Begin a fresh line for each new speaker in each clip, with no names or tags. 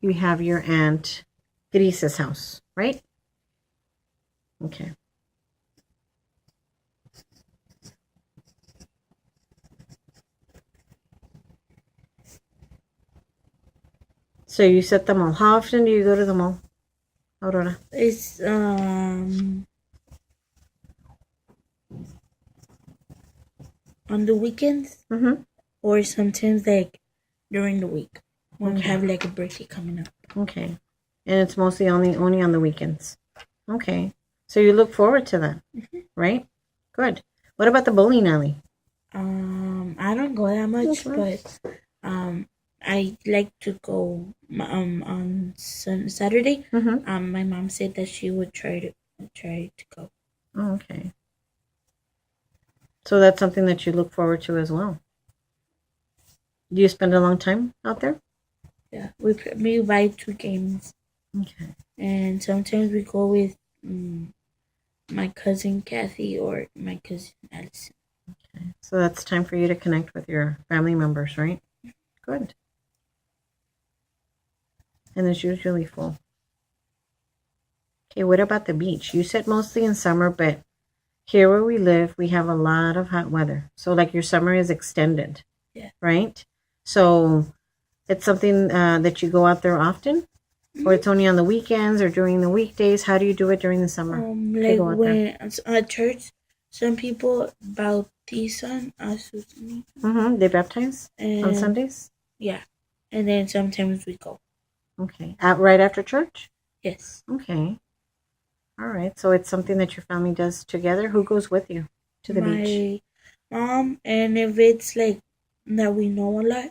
you have your Aunt Grisa's house, right? Okay. So you set the mall. How often do you go to the mall, Aurora?
It's on the weekends,
Mm-hmm.
or sometimes like during the week when we
Okay.
have like a birthday coming up.
Okay. And it's mostly only on the weekends. Okay. So you look forward to that, right? Good. What about the bowling alley?
I don't go that much,
Okay.
but I like to go on Saturday.
Mm-hmm.
My mom said that she would try to go.
Oh, okay. So that's something that you look forward to as well. Do you spend a long time out there?
Yeah, we buy 2 games,
Okay.
and sometimes we go with my cousin Kathy or my cousin Allison.
Okay. So that's time for you to connect with your family members, right? Good. And it's usually full. Okay, what about the beach? You said mostly in summer, but here where we live, we have a lot of hot weather. So like your summer is extended,
Yeah.
right? So it's something that you go out there often, or it's only on the weekends or during the weekdays. How do you do it during the summer to
Like
go out there?
when at church, some people bautizan a sus niños,
Mm-hmm. They baptize on
and
Sundays.
yeah, and then sometimes we go.
Okay, out right after church.
Yes,
Okay, all right. So it's something that your family does together. Who goes with you to the beach?
my mom, and if it's like that we know a lot,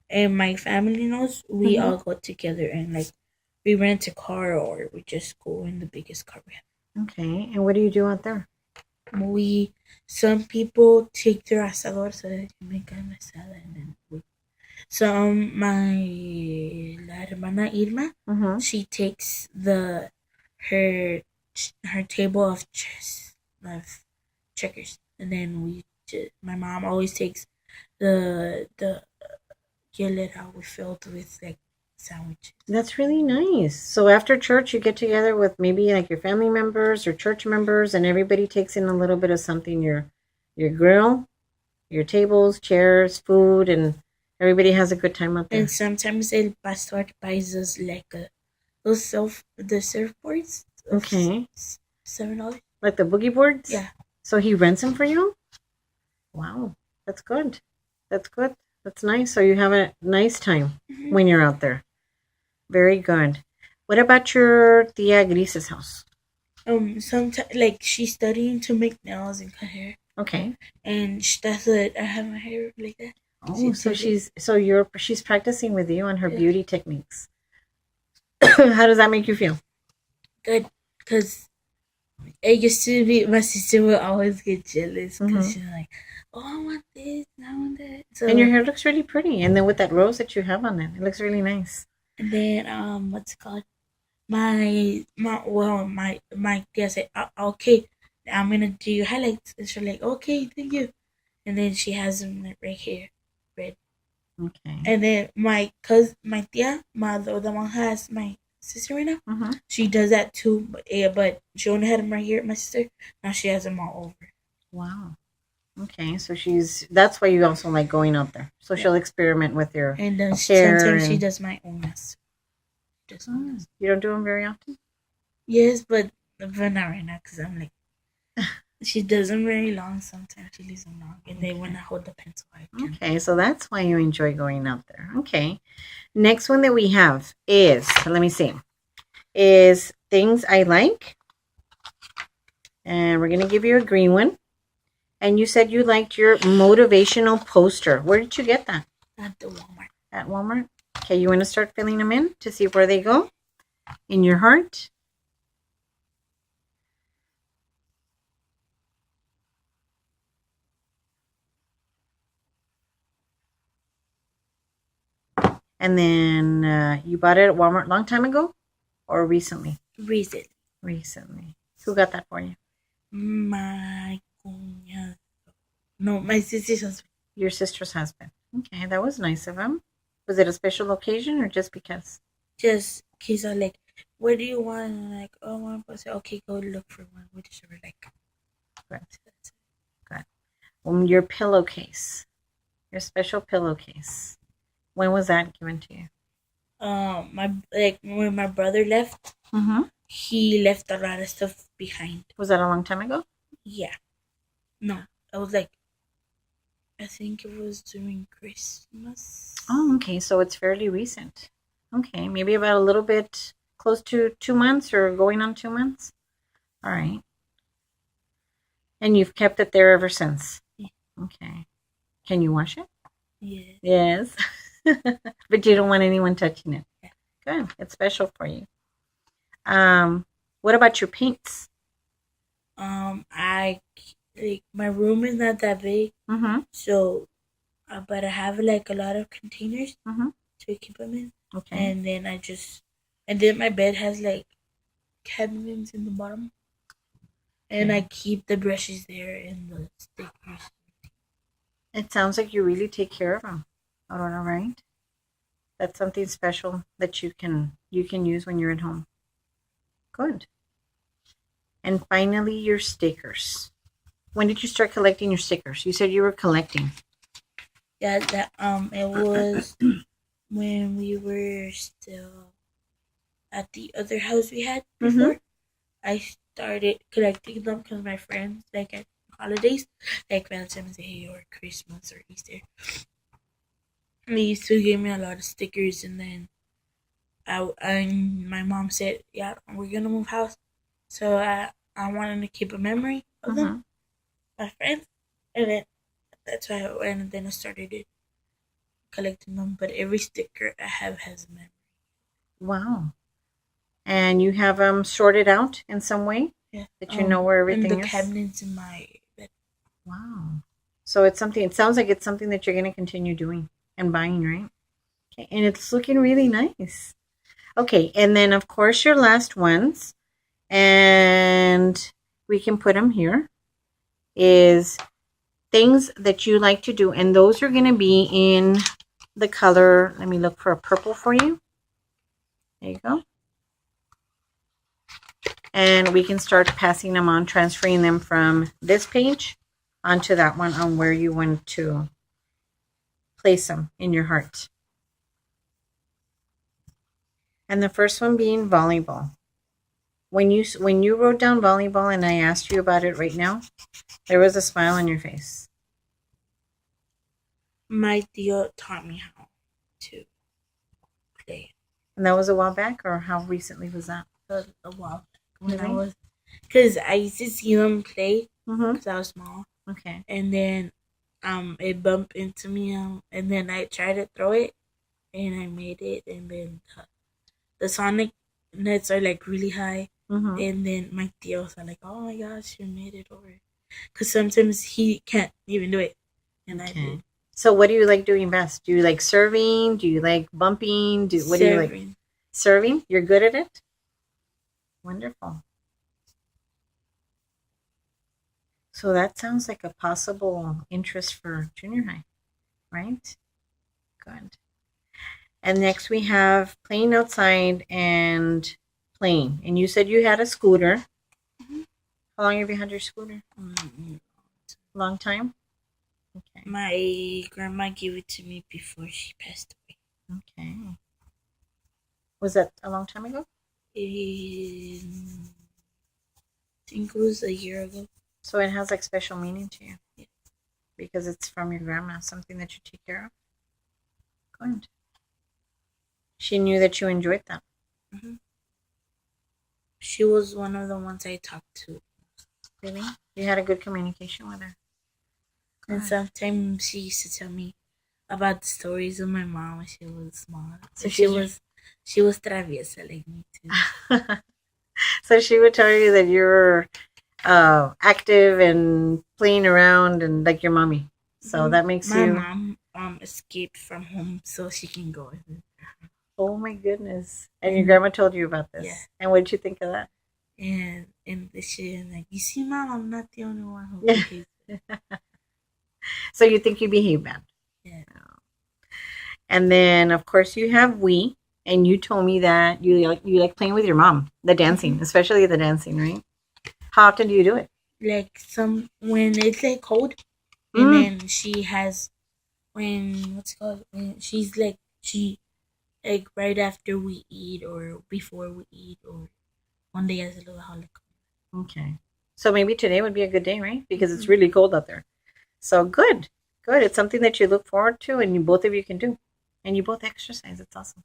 and my family knows, we
Mm-hmm.
all go together and like we rent a car or we just go in the biggest car we have.
Okay, and what do you do out there?
We Some people take their asador so they can make carne asada, and then la hermana Irma,
Mm-hmm.
she takes her her table of chess of checkers, and then my mom always takes the hielera we filled with like sandwiches.
That's really nice. So after church, you get together with maybe like your family members or church members, and everybody takes in a little bit of something. Your grill, your tables, chairs, food, and everybody has a good time out
And
there.
sometimes el pastor buys us like those the surfboards of
Okay,
$7.
like the boogie boards.
Yeah.
So he rents them for you. Wow, that's good. That's good. That's nice. So you have a nice time when you're out there. Very good. What about your Tia Grisa's house?
Sometimes like she's studying to make nails and cut hair,
Okay.
and that's it. I have my hair like that.
Oh, so she's practicing with you on her
Yeah.
beauty techniques. How does that make you feel?
Good, because it used to be my sister would always get jealous because she's like, "Oh, I want this, and I want that." So
And your hair looks really pretty. And then with that rose that you have on it looks really nice.
and then what's it called? My tia said, "Okay, I'm gonna do your highlights," and she's like, "Okay, thank you." And then she has them like, right here, red.
Okay.
And then my tia, the one who has my sister right now, she does that too. But she only had them right here, my sister. Now she has them all over.
Wow. Okay, so that's why you also like going out there. So she'll experiment with your
And then
hair.
sometimes she does my own mess.
You don't do them very often?
Yes, but not right now because I'm like, she does them very long. Sometimes she leaves them long, and then when I hold the pencil, I can.
Okay, so that's why you enjoy going out there. Okay. Next one that we have is, let me see, is things I like. And we're going to give you a green one. And you said you liked your motivational poster. Where did you get that?
At the Walmart.
At Walmart? Okay, you want to start filling them in to see where they go in your heart? And then you bought it at Walmart a long time ago or recently?
Recently.
Recently. Who got that for you?
My cuñado. No, my sister's husband.
Your sister's husband. Okay, that was nice of him. Was it a special occasion or just because?
just kids are like, what do you want? And I'm like, oh, I want a puzzle. Okay, go look for one. Whichever like.
Good. Good. Your pillowcase, your special pillowcase. When was that given to you?
My like when my brother left,
Mm-hmm.
he left a lot of stuff behind.
Was that a long time ago?
Yeah. No, I was like, I think it was during Christmas.
Oh, okay. So it's fairly recent. Okay, maybe about a little bit close to 2 months or going on 2 months. All right. And you've kept it there ever since.
Yeah.
Okay. Can you wash it?
Yeah.
Yes. But you don't want anyone touching it.
Yeah.
Good. It's special for you. What about your paints?
I like my room is not that big,
Mm-hmm.
so but I have like a lot of containers
Mm-hmm.
to keep them in,
Okay.
and then my bed has like cabinets in the bottom, and
Okay.
I keep the brushes there and the stickers.
It sounds like you really take care of them. I don't know, right? That's something special that you can use when you're at home. Good. And finally, your stickers. When did you start collecting your stickers? You said you were collecting.
Yeah, that it was when we were still at the other house we had before. I started collecting them because my friends, like at holidays, like Valentine's Day or Christmas or Easter, they used to give me a lot of stickers, and then my mom said, "Yeah, we're gonna move house," so I wanted to keep a memory of them, my friends, and then that's why I went and then I started collecting them. But every sticker I have has a memory.
Wow. And you have them sorted out in some way?
Yeah,
that you know where everything
in the
is?
cabinets in my bed.
Wow. So it sounds like it's something that you're going to continue doing and buying, right? Okay. And it's looking really nice. Okay. And then, of course, your last ones, and we can put them here, is things that you like to do. And those are going to be in the color. Let me look for a purple for you. There you go. And we can start passing them on, transferring them from this page onto that one on where you want to place them in your heart. And the first one being volleyball. When you wrote down volleyball and I asked you about it right now, there was a smile on your face.
My tío taught me how to play.
And that was a while back, or how recently was that?
A while when I was, because I used to see them play because I was small.
Okay.
And then it bumped into me, and then I tried to throw it, and I made it, and then the Sonic nets are like really high, and then my tíos are like, "Oh my gosh, you made it over," because sometimes he can't even do it, and I do.
So what do you like doing best? Do you like serving? Do you like bumping? What do you like? Serving? You're good at it? Wonderful. So that sounds like a possible interest for junior high, right? Good. And next we have playing outside and playing. And you said you had a scooter. How long have you had your scooter? Long time? Okay.
My grandma gave it to me before she passed away.
Okay. Was that a long time ago?
I think it was a year ago.
So it has like special meaning to you?
Yeah.
Because it's from your grandma, something that you take care of? Good. She knew that you enjoyed that.
She was one of the ones I talked to.
Really? You had a good communication with her?
And sometimes she used to tell me about the stories of my mom when she was small. So she was traviesa like me too.
So she would tell you that you're active and playing around and like your mommy. So that makes
my mom escaped from home so she can go with me.
Oh my goodness! And your grandma told you about this. Yeah. And what did you think of that?
And she like, you see, Mom, I'm not the only one who behaves.
So you think you behave bad?
Yeah.
And then, of course, you have we. And you told me that you like playing with your mom, the dancing, especially the dancing, right? How often do you do it?
Like some when it's like cold, and
Mm,
then she has when what's it called when she's like she like right after we eat or before we eat or one day as a little holiday.
okay. So maybe today would be a good day, right? Because it's
Mhm.
really cold out there. So good. Good. It's something that you look forward to and you both of you can do. And you both exercise. It's awesome.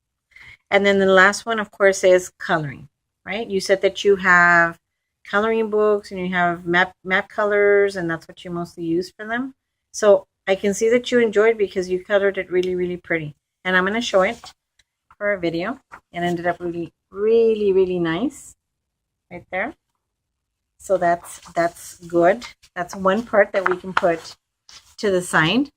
And then the last one, of course, is coloring, right? You said that you have coloring books and you have map colors, and that's what you mostly use for them. So I can see that you enjoyed because you colored it really, really pretty. And I'm going to show it for a video. It ended up really, really, really nice right there. So that's good. That's one part that we can put to the side.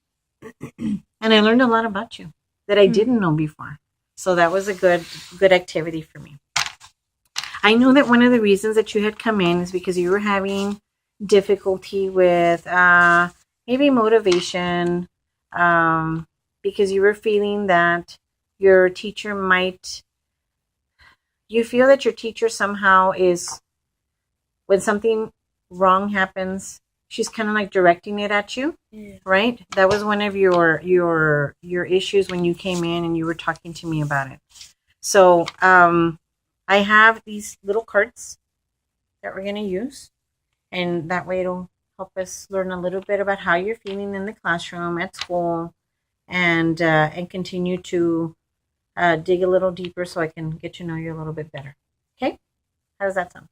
And I learned a lot about you that I didn't know before. So that was a good activity for me. I know that one of the reasons that you had come in is because you were having difficulty with maybe motivation, because you were feeling that your teacher might, you feel that your teacher somehow is, when something wrong happens, she's kind of like directing it at you,
Yeah.
right? That was one of your issues when you came in and you were talking to me about it. So I have these little cards that we're going to use, and that way it'll help us learn a little bit about how you're feeling in the classroom, at school, and continue to dig a little deeper so I can get to know you a little bit better. Okay? How does that sound?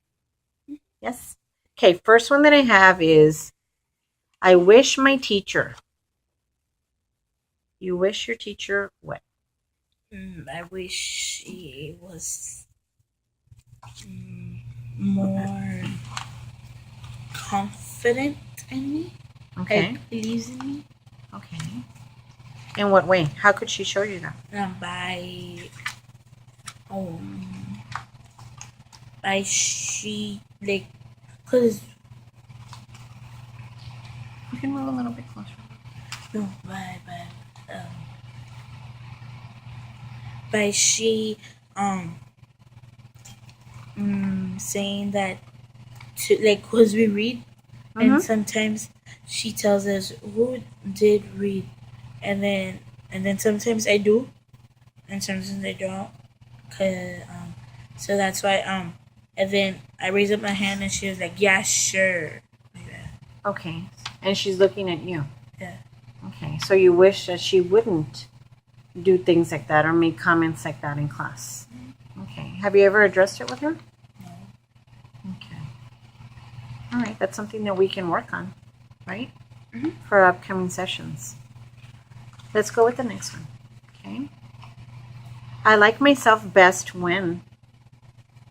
Yes? Okay, first one that I have is, I wish my teacher. You wish your teacher what?
I wish she was more confident in me.
Okay.
Like believes in me.
Okay. In what way? How could she show you that?
By um by she like cause
You can move a little bit closer.
no by she saying that to like cause we read and sometimes she tells us who did read and then sometimes I do and sometimes I don't cause so that's why and then I raise up my hand and she was like yeah sure like that.
Okay. And she's looking at you.
Yeah.
Okay. So you wish that she wouldn't do things like that or make comments like that in class. Okay. Have you ever addressed it with her?
No.
Okay. All right. That's something that we can work on, right?
Mhm.
For upcoming sessions. Let's go with the next one. Okay. I like myself best when.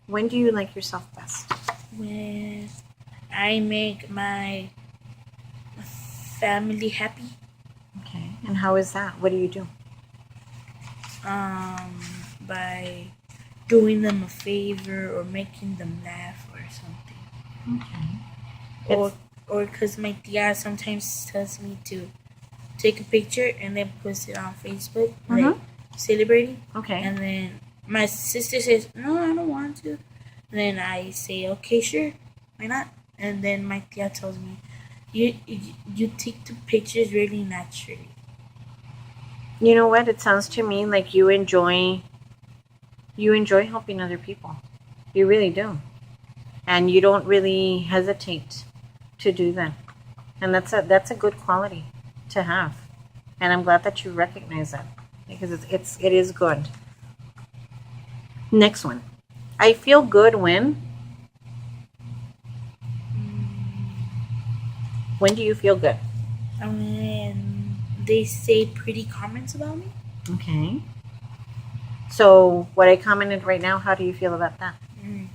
When do you like yourself best?
When I make my family happy.
Okay. And how is that? What do you do?
By doing them a favor or making them laugh or something.
Okay.
Or because my tia sometimes tells me to take a picture and then post it on Facebook, like celebrating.
Okay.
And then my sister says, "No, I don't want to." And then I say, "Okay, sure, why not?" And then my tia tells me, "You take the pictures really naturally."
You know what? It sounds to me like you enjoy helping other people. You really do. And you don't really hesitate to do that. And that's a good quality to have. And I'm glad that you recognize that because it is good. Next one. I feel good when. When do you feel good?
When they say pretty comments about me.
Okay. So what I commented right now, how do you feel about that?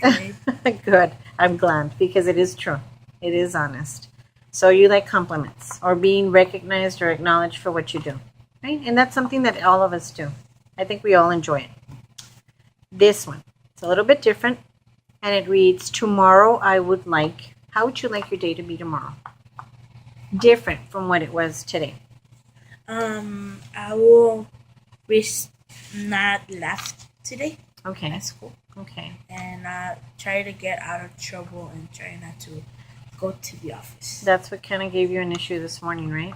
Good.
Good. I'm glad because it is true. It is honest. So you like compliments or being recognized or acknowledged for what you do, right? And that's something that all of us do. I think we all enjoy it. This one, it's a little bit different, and it reads, tomorrow I would like, how would you like your day to be tomorrow? Different from what it was today.
I will risk not laugh today
Okay.
at school,
Okay.
and try to get out of trouble and try not to go to the office.
That's what kind of gave you an issue this morning, right?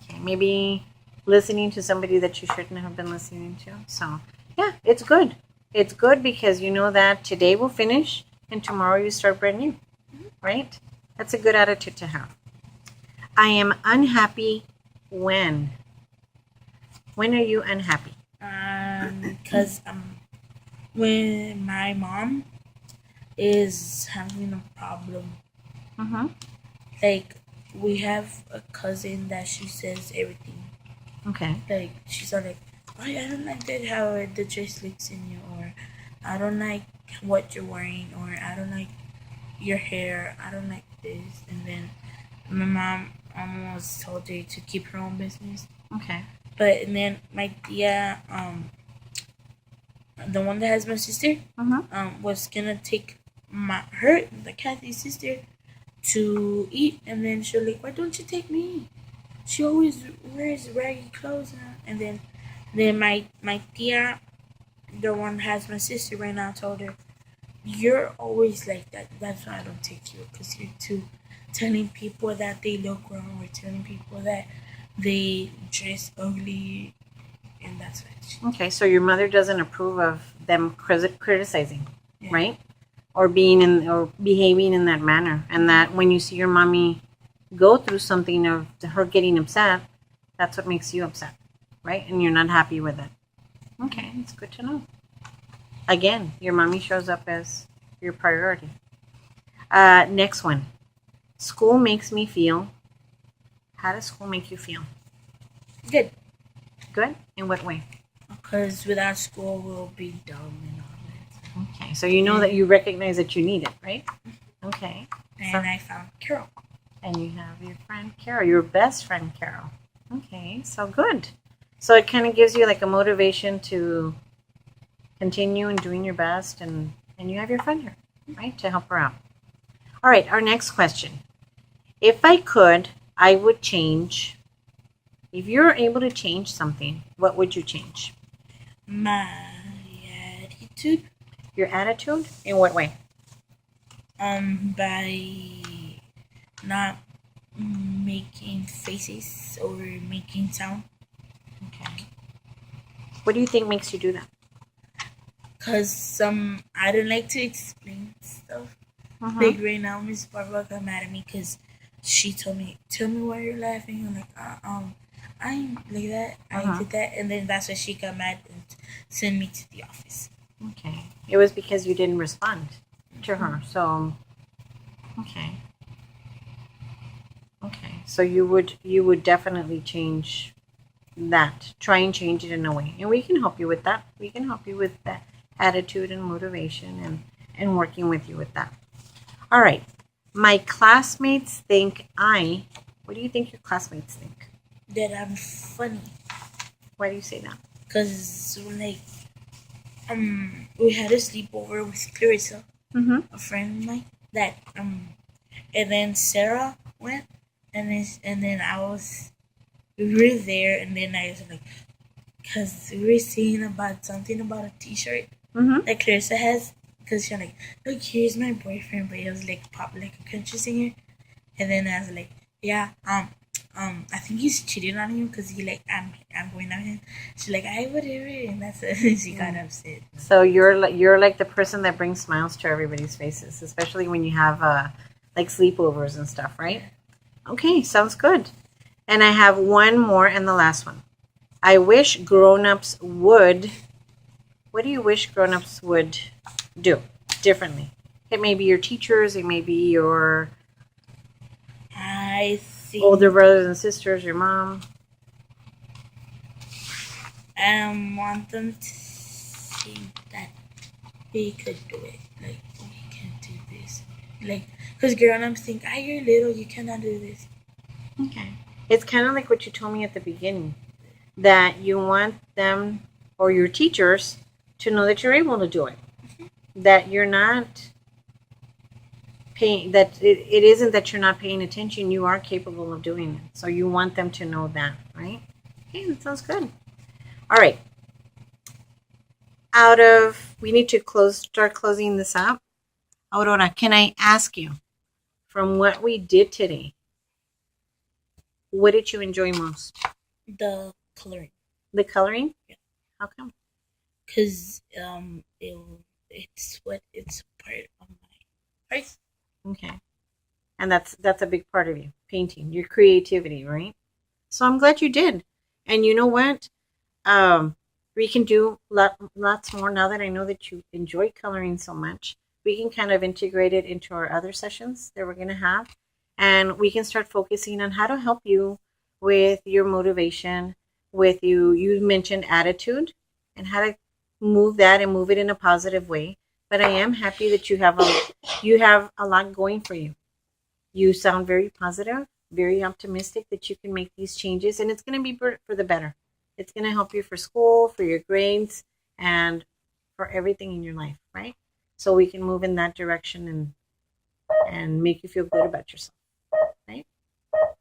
Okay. Maybe listening to somebody that you shouldn't have been listening to. So, yeah, it's good. It's good because you know that today will finish and tomorrow you start brand new, right? That's a good attitude to have. I am unhappy when. When are you unhappy?
Because when my mom is having a problem,
Mm-hmm.
like we have a cousin that she says everything.
Okay.
Like she's all like, "Oh, I don't like that how the dress looks in you," or "I don't like what you're wearing," or "I don't like your hair. I don't like this." And then my mom almost told her to keep her own business.
Okay.
But and then my tia, the one that has my sister,
Mm-hmm.
was gonna take the Kathy's sister, to eat, and then she'll like, "Why don't you take me? She always wears raggy clothes." And then my tia, the one that has my sister right now, told her, "You're always like that. That's why I don't take you, because you're too telling people that they look wrong, or telling people that they dress ugly, and that's why."
Okay, so your mother doesn't approve of them criticizing,
Yeah.
right? Or being in or behaving in that manner, and that when you see your mommy go through something of her getting upset, that's what makes you upset, right? And you're not happy with it. Okay, it's good to know. Again, your mommy shows up as your priority. Next one. School makes me feel. How does school make you feel?
Good,
Good? In what way?
because without school we'll be dumb and all that.
Okay, so you know that you recognize that you need it, right? Okay.
And I found Carol.
And you have your friend Carol, your best friend Carol. Okay, so good. So it kind of gives you like a motivation to continue and doing your best, and you have your friend here, right, to help her out. All right, our next question. If I could, I would change. If you're able to change something, what would you change?
My attitude,
Your attitude? In what way?
by not making faces or making sound.
Okay. What do you think makes you do that?
Cause I don't like to explain stuff. Like right now, Miss Barbara got mad at me because she told me, "Tell me why you're laughing." I'm like, I ain't like that. I did that, and then that's why she got mad and sent me to the office.
Okay. It was because you didn't respond to her. So, okay. Okay. So you would definitely change that. Try and change it in a way. And we can help you with that. We can help you with that attitude and motivation and working with you with that. All right. My classmates think what do you think your classmates think?
That I'm funny.
Why do you say that?
Cause like we had a sleepover with Clarissa, a friend of mine. That and then Sarah went, and then we were there, and then I was like, cause we were saying about something about a T-shirt that Clarissa has, cause she's like, "Look, here's my boyfriend," but he was like pop like a country singer, and then I was like, "Yeah, I think he's cheating on you because he like I'm going on him." She's like, "I whatever," and that's it. She got upset.
So you're like the person that brings smiles to everybody's faces, especially when you have like sleepovers and stuff, right? Okay, sounds good. And I have one more and the last one. I wish grown-ups would. What do you wish grown-ups would do differently? It may be your teachers, it may be your
I think
older brothers and sisters, your mom.
I want them to think that we could do it. Like we can do this. Like because grown-ups think, "Ah, you're little, you cannot do this."
Okay. It's kind of like what you told me at the beginning, that you want them or your teachers to know that you're able to do it. That you're not paying, that it isn't that you're not paying attention, you are capable of doing it. So you want them to know that, right? Okay, that sounds good. All right. we need to start closing this up. Aurora, can I ask you, from what we did today, what did you enjoy most?
The coloring.
The coloring?
Yeah.
How come?
Because it's part of my face.
Okay. And that's a big part of you, painting, your creativity, right? So I'm glad you did. And you know what? We can do lots more now that I know that you enjoy coloring so much. We can kind of integrate it into our other sessions that we're going to have. And we can start focusing on how to help you with your motivation, with you mentioned attitude, and how to move that and move it in a positive way. But I am happy that you have a lot going for you. You sound very positive, very optimistic that you can make these changes, and it's going to be for the better. It's going to help you for school, for your grades, and for everything in your life, right? So we can move in that direction and make you feel good about yourself, right?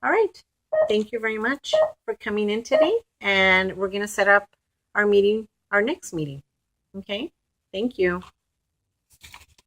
All right. Thank you very much for coming in today, and we're going to set up our next meeting. Okay? Thank you.